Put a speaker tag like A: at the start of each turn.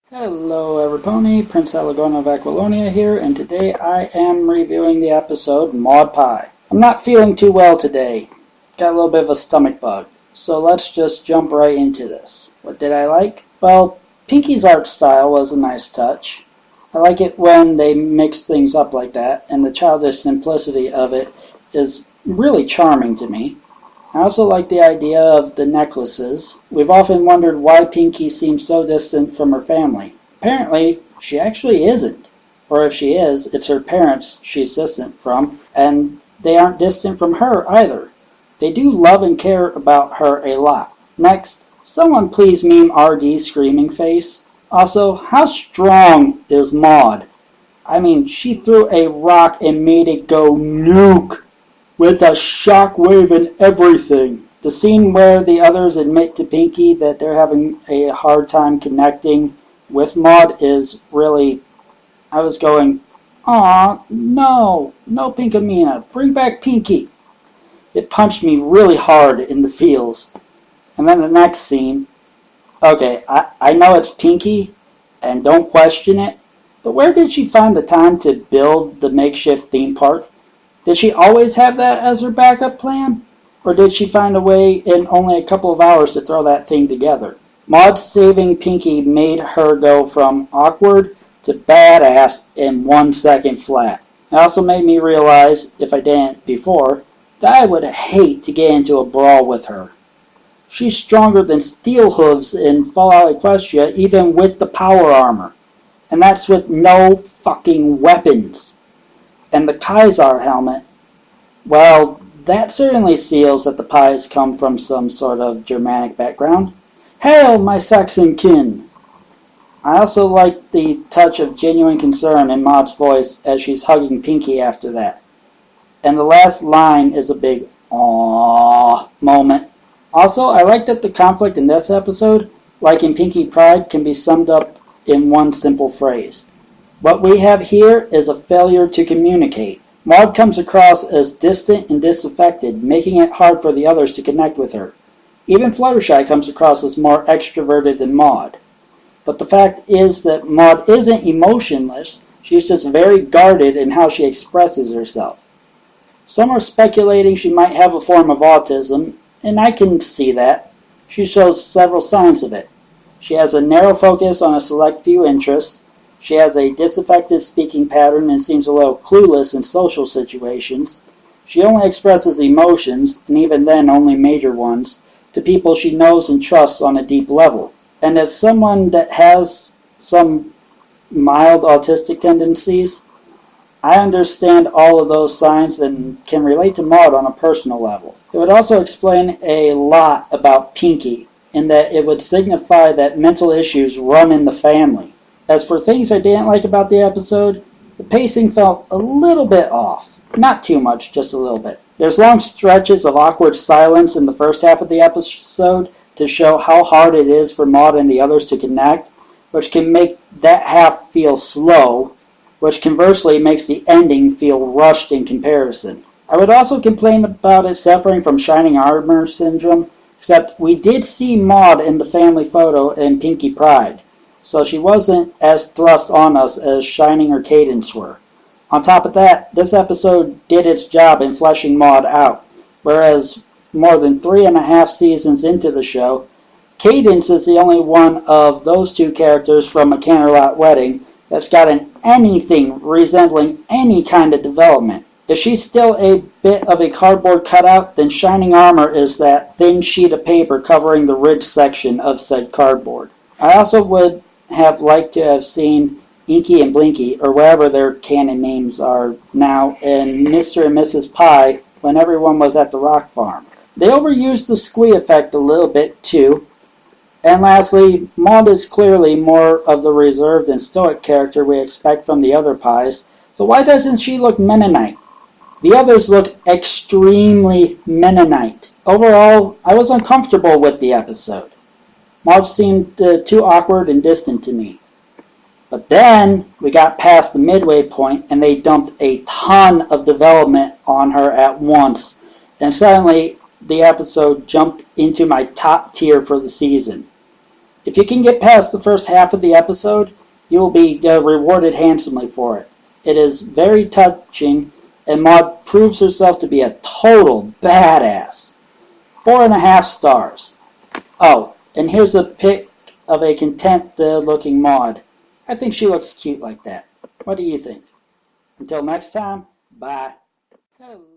A: Hello everypony, Prince Alagorn of Aquilonia here, and today I am reviewing the episode Maud Pie. I'm not feeling too well today. Got a little bit of a stomach bug. So let's just jump right into this. What did I like? Well, Pinkie's art style was a nice touch. I like it when they mix things up like that, and the childish simplicity of it is really charming to me. I also like the idea of the necklaces. We've often wondered why Pinkie seems so distant from her family. Apparently, she actually isn't. Or if she is, it's her parents she's distant from, and they aren't distant from her either. They do love and care about her a lot. Next, someone please meme RD's screaming face. Also, how strong is Maud? I mean, she threw a rock and made it go nuke with a shockwave and everything. The scene where the others admit to Pinkie that they're having a hard time connecting with Maud is really, I was going, aw, no Pinkamena, bring back Pinkie. It punched me really hard in the feels. And then the next scene, okay, I know it's Pinkie, and don't question it, but where did she find the time to build the makeshift theme park? Did she always have that as her backup plan? Or did she find a way in only a couple of hours to throw that thing together? Maud saving Pinkie made her go from awkward to badass in 1 second flat. It also made me realize, if I didn't before, that I would hate to get into a brawl with her. She's stronger than Steel Hooves in Fallout Equestria, even with the power armor. And that's with no fucking weapons. And the Kaiser helmet, well, that certainly seals that the pies come from some sort of Germanic background. Hail, my Saxon kin! I also like the touch of genuine concern in Maud's voice as she's hugging Pinkie after that. And the last line is a big aww moment. Also, I like that the conflict in this episode, like in Pinkie Pride, can be summed up in one simple phrase. What we have here is a failure to communicate. Maud comes across as distant and disaffected, making it hard for the others to connect with her. Even Fluttershy comes across as more extroverted than Maud. But the fact is that Maud isn't emotionless, she's just very guarded in how she expresses herself. Some are speculating she might have a form of autism, and I can see that. She shows several signs of it. She has a narrow focus on a select few interests. She has a disaffected speaking pattern and seems a little clueless in social situations. She only expresses emotions, and even then only major ones, to people she knows and trusts on a deep level. And as someone that has some mild autistic tendencies, I understand all of those signs and can relate to Maud on a personal level. It would also explain a lot about Pinkie, in that it would signify that mental issues run in the family. As for things I didn't like about the episode, the pacing felt a little bit off. Not too much, just a little bit. There's long stretches of awkward silence in the first half of the episode to show how hard it is for Maud and the others to connect, which can make that half feel slow, which conversely makes the ending feel rushed in comparison. I would also complain about it suffering from shining armor syndrome, except we did see Maud in the family photo in Pinkie Pride, so she wasn't as thrust on us as Shining or Cadence were. On top of that, this episode did its job in fleshing Maud out, whereas more than 3.5 seasons into the show, Cadence is the only one of those two characters from A Canterlot Wedding that's gotten anything resembling any kind of development. If she's still a bit of a cardboard cutout, then Shining Armor is that thin sheet of paper covering the ridge section of said cardboard. I also would have liked to have seen Inky and Blinky, or whatever their canon names are now, in Mr. and Mrs. Pie when everyone was at the rock farm. They overused the squee effect a little bit too. And lastly, Maud is clearly more of the reserved and stoic character we expect from the other pies, so why doesn't she look Mennonite? The others look extremely Mennonite. Overall, I was uncomfortable with the episode. Maud seemed too awkward and distant to me. But then we got past the midway point and they dumped a ton of development on her at once. And suddenly the episode jumped into my top tier for the season. If you can get past the first half of the episode, you will be rewarded handsomely for it. It is very touching, and Maud proves herself to be a total badass. 4.5 stars. Oh, and here's a pic of a content-looking Maud. I think she looks cute like that. What do you think? Until next time, bye. Hello.